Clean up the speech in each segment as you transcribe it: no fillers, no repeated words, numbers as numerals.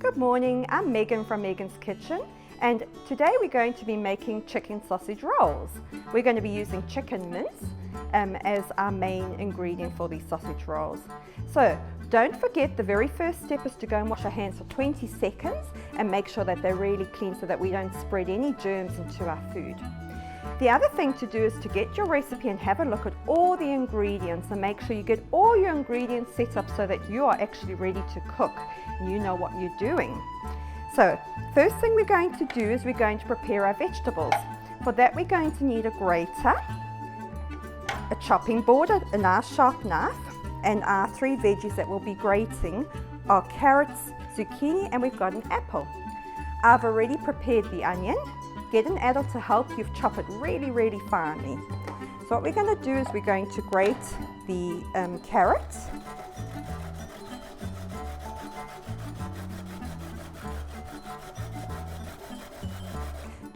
Good morning, I'm Megan from Megan's Kitchen, and today we're going to be making chicken sausage rolls. We're going to be using chicken mince as our main ingredient for these sausage rolls. So don't forget, the very first step is to go and wash our hands for 20 seconds and make sure that they're really clean so that we don't spread any germs into our food. The other thing to do is to get your recipe and have a look at all the ingredients and make sure you get all your ingredients set up so that you are actually ready to cook and you know what you're doing. So first thing we're going to do is we're going to prepare our vegetables. For that we're going to need a grater, a chopping board, a nice sharp knife, and our three veggies that we'll be grating are carrots, zucchini, and we've got an apple. I've already prepared the onion. Get an adult to help you chop it really, really finely. So what we're going to do is we're going to grate the carrots.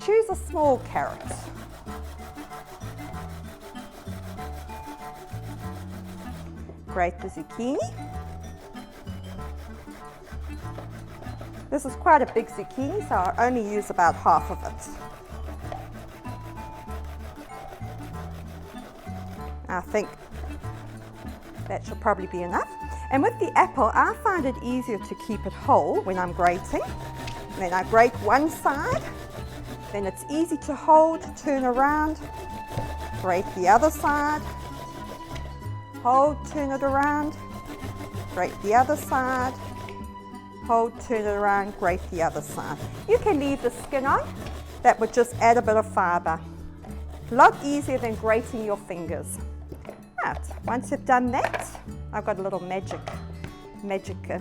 Choose a small carrot. Grate the zucchini. This is quite a big zucchini, so I'll only use about half of it. I think that should probably be enough. And with the apple, I find it easier to keep it whole when I'm grating. Then I grate one side, then it's easy to hold, turn around, grate the other side, hold, turn it around, grate the other side, hold, turn it around, grate the other side. You can leave the skin on. That would just add a bit of fibre. A lot easier than grating your fingers. Right, once you've done that, I've got a little magic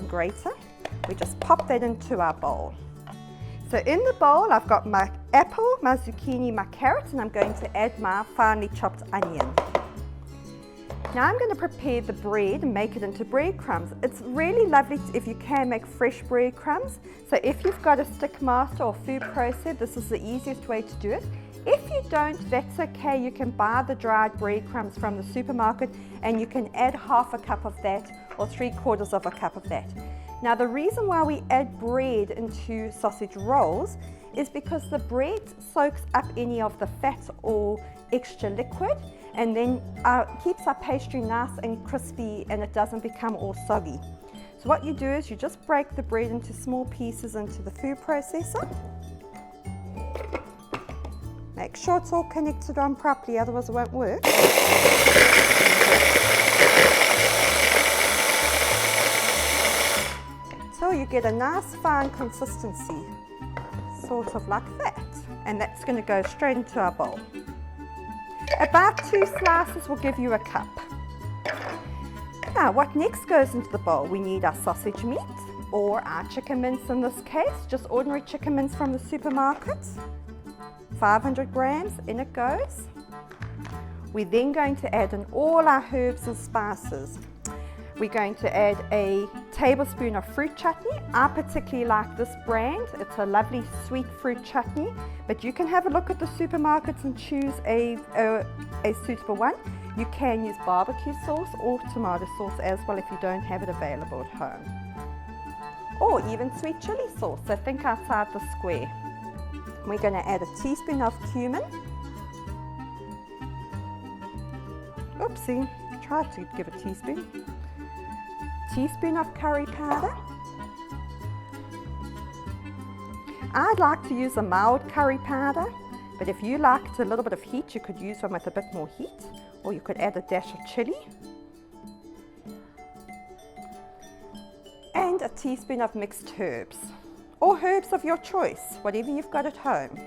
grater. We just pop that into our bowl. So in the bowl, I've got my apple, my zucchini, my carrot, and I'm going to add my finely chopped onion. Now I'm going to prepare the bread and make it into breadcrumbs. It's really lovely if you can make fresh breadcrumbs. So if you've got a stick master or food processor, this is the easiest way to do it. If you don't, that's okay. You can buy the dried breadcrumbs from the supermarket and you can add half a cup of that or 3/4 of a cup of that. Now the reason why we add bread into sausage rolls is because the bread soaks up any of the fat or extra liquid, and then keeps our pastry nice and crispy and it doesn't become all soggy. So what you do is you just break the bread into small pieces into the food processor. Make sure it's all connected on properly, otherwise it won't work. Until you get a nice fine consistency, sort of like that. And that's going to go straight into our bowl. About 2 slices will give you a cup. Now what next goes into the bowl? We need our sausage meat, or our chicken mince in this case, just ordinary chicken mince from the supermarket. 500 grams, in it goes. We're then going to add in all our herbs and spices. We're going to add a tablespoon of fruit chutney. I particularly like this brand. It's a lovely sweet fruit chutney, but you can have a look at the supermarkets and choose a suitable one. You can use barbecue sauce or tomato sauce as well if you don't have it available at home. Or even sweet chili sauce, so think outside the square. We're going to add a teaspoon of cumin. Oopsie, tried to give a teaspoon. Teaspoon of curry powder. I'd like to use a mild curry powder, but if you liked a little bit of heat, you could use one with a bit more heat, or you could add a dash of chili. And a teaspoon of mixed herbs, or herbs of your choice, whatever you've got at home.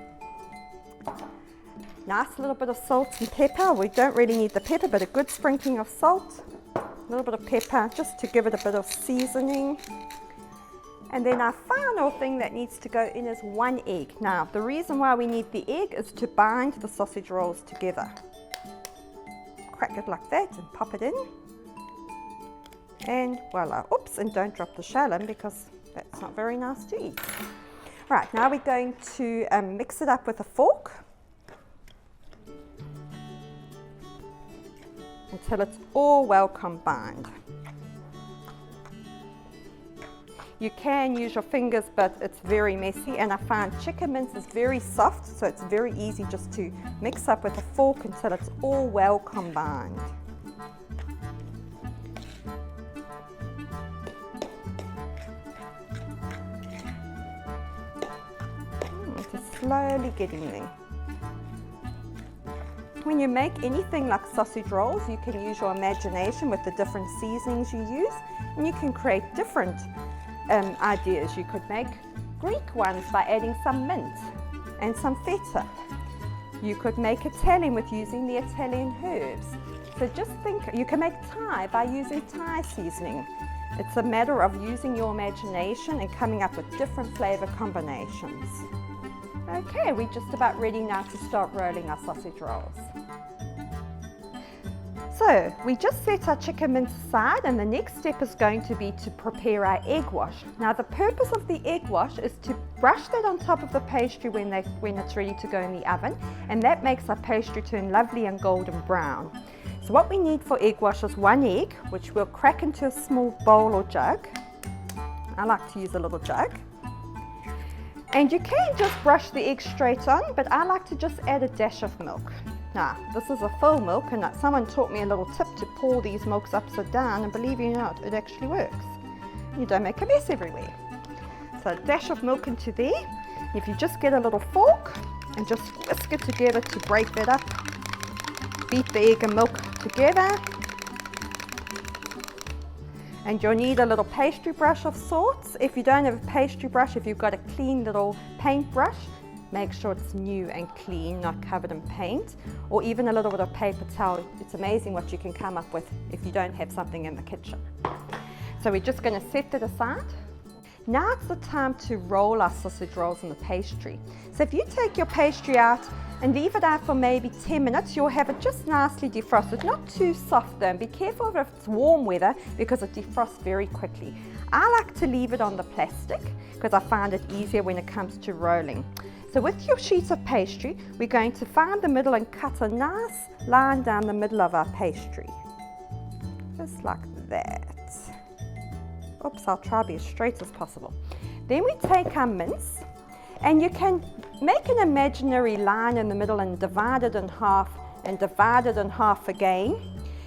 Nice little bit of salt and pepper. We don't really need the pepper, but a good sprinkling of salt. A little bit of pepper just to give it a bit of seasoning. And then our final thing that needs to go in is 1 egg. Now the reason why we need the egg is to bind the sausage rolls together. Crack it like that and pop it in. And voila. Oops, and don't drop the shell in because that's not very nice to eat. Right, now we're going to mix it up with a fork until it's all well combined. You can use your fingers, but it's very messy, and I find chicken mince is very soft, so it's very easy just to mix up with a fork until it's all well combined. Just slowly getting there. When you make anything like sausage rolls, you can use your imagination with the different seasonings you use, and you can create different ideas. You could make Greek ones by adding some mint and some feta. You could make Italian with using the Italian herbs. So just think, you can make Thai by using Thai seasoning. It's a matter of using your imagination and coming up with different flavor combinations. Okay, we're just about ready now to start rolling our sausage rolls. So we just set our chicken mince aside, and the next step is going to be to prepare our egg wash. Now the purpose of the egg wash is to brush that on top of the pastry when it's ready to go in the oven, and that makes our pastry turn lovely and golden brown. So what we need for egg wash is 1 egg, which we'll crack into a small bowl or jug. I like to use a little jug. And you can just brush the egg straight on, but I like to just add a dash of milk. Now, this is a full milk, and someone taught me a little tip to pour these milks upside down, and believe it or not, it actually works. You don't make a mess everywhere. So a dash of milk into there. If you just get a little fork and just whisk it together to break that up, beat the egg and milk together. And you'll need a little pastry brush of sorts. If you don't have a pastry brush, if you've got a clean little paint brush, make sure it's new and clean, not covered in paint, or even a little bit of paper towel. It's amazing what you can come up with if you don't have something in the kitchen. So we're just going to set that aside. Now it's the time to roll our sausage rolls in the pastry. So if you take your pastry out and leave it out for maybe 10 minutes, you'll have it just nicely defrosted, not too soft though, and be careful if it's warm weather because it defrosts very quickly. I like to leave it on the plastic because I find it easier when it comes to rolling. So with your sheets of pastry, we're going to find the middle and cut a nice line down the middle of our pastry. Just like that. Oops, I'll try to be as straight as possible. Then we take our mince, and you can make an imaginary line in the middle and divide it in half, and divide it in half again,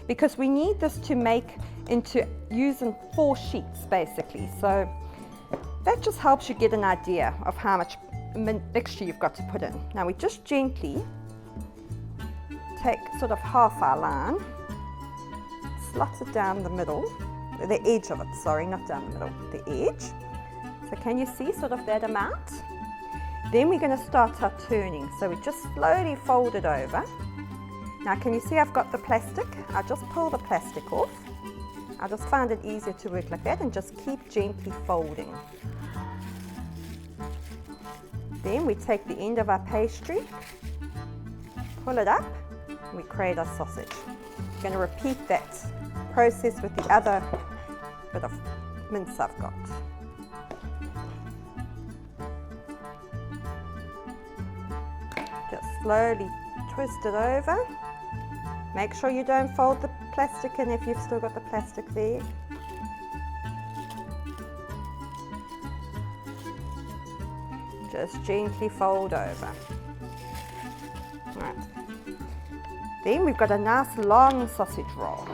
because we need this to make into using 4 sheets basically. So that just helps you get an idea of how much mixture you've got to put in. Now we just gently take sort of half our line, slot it down the middle, the edge of it, sorry, not down the middle, the edge. So can you see sort of that amount? Then we're going to start our turning. So we just slowly fold it over. Now can you see I've got the plastic? I just pull the plastic off. I just find it easier to work like that and just keep gently folding. Then we take the end of our pastry, pull it up, and we create our sausage. I'm going to repeat that process with the other bit of mince I've got. Just slowly twist it over. Make sure you don't fold the plastic in if you've still got the plastic there. Just gently fold over. Right. Then we've got a nice long sausage roll.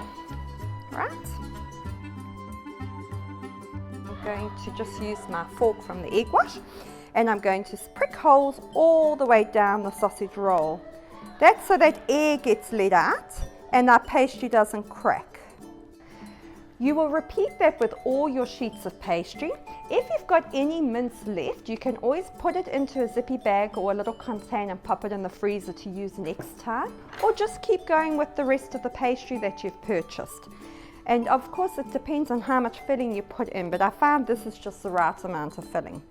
Right. I'm going to just use my fork from the egg wash, and I'm going to prick holes all the way down the sausage roll. That's so that air gets let out and our pastry doesn't crack. You will repeat that with all your sheets of pastry. If you've got any mince left, you can always put it into a zippy bag or a little container and pop it in the freezer to use next time, or just keep going with the rest of the pastry that you've purchased. And of course it depends on how much filling you put in, but I found this is just the right amount of filling.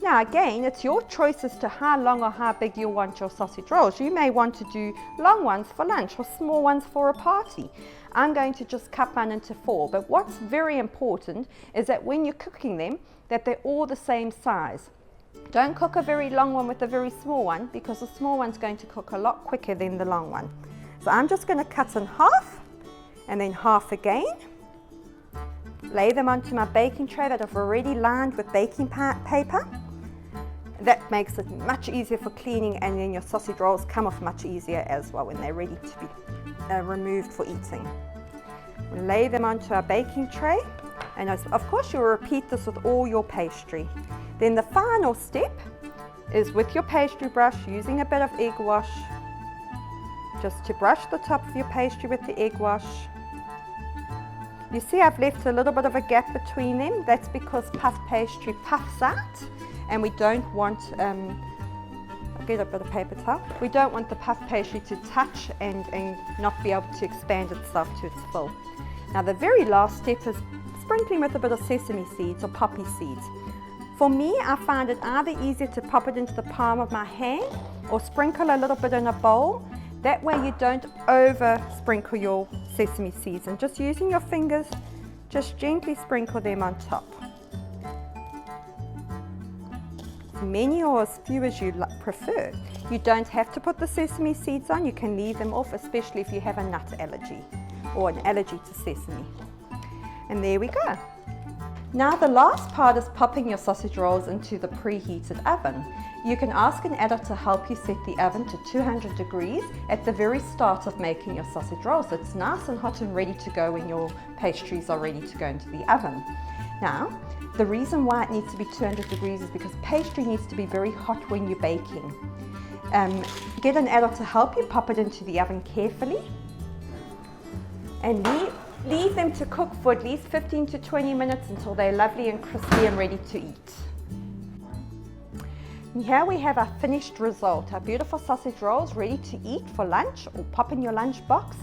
Now again, it's your choice as to how long or how big you want your sausage rolls. You may want to do long ones for lunch or small ones for a party. I'm going to just cut mine into 4, but what's very important is that when you're cooking them, that they're all the same size. Don't cook a very long one with a very small one, because the small one's going to cook a lot quicker than the long one. So I'm just going to cut in half, and then half again, Lay them onto my baking tray that I've already lined with baking paper. That makes it much easier for cleaning, and then your sausage rolls come off much easier as well when they're ready to be removed for eating. Lay them onto our baking tray, and of course you'll repeat this with all your pastry. Then the final step is with your pastry brush, using a bit of egg wash, just to brush the top of your pastry with the egg wash. You see I've left a little bit of a gap between them. That's because puff pastry puffs out, and we don't want, I'll get a bit of paper towel, we don't want the puff pastry to touch and not be able to expand itself to its full. Now the very last step is sprinkling with a bit of sesame seeds or poppy seeds. For me, I find it either easier to pop it into the palm of my hand or sprinkle a little bit in a bowl. That way you don't over sprinkle your sesame seeds, and just using your fingers, just gently sprinkle them on top. As many or as few as you prefer. You don't have to put the sesame seeds on, you can leave them off, especially if you have a nut allergy or an allergy to sesame. And there we go. Now the last part is popping your sausage rolls into the preheated oven. You can ask an adult to help you set the oven to 200 degrees at the very start of making your sausage rolls. It's nice and hot and ready to go when your pastries are ready to go into the oven. Now, the reason why it needs to be 200 degrees is because pastry needs to be very hot when you're baking. Get an adult to help you, pop it into the oven carefully, and leave them to cook for at least 15 to 20 minutes until they're lovely and crispy and ready to eat. And here we have our finished result, our beautiful sausage rolls ready to eat for lunch, or pop in your lunch box,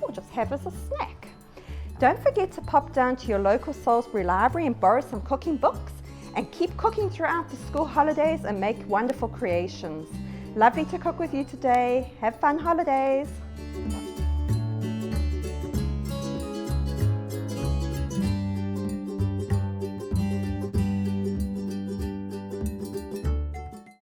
or just have as a snack. Don't forget to pop down to your local Salisbury library and borrow some cooking books, and keep cooking throughout the school holidays and make wonderful creations. Lovely to cook with you today. Have fun holidays.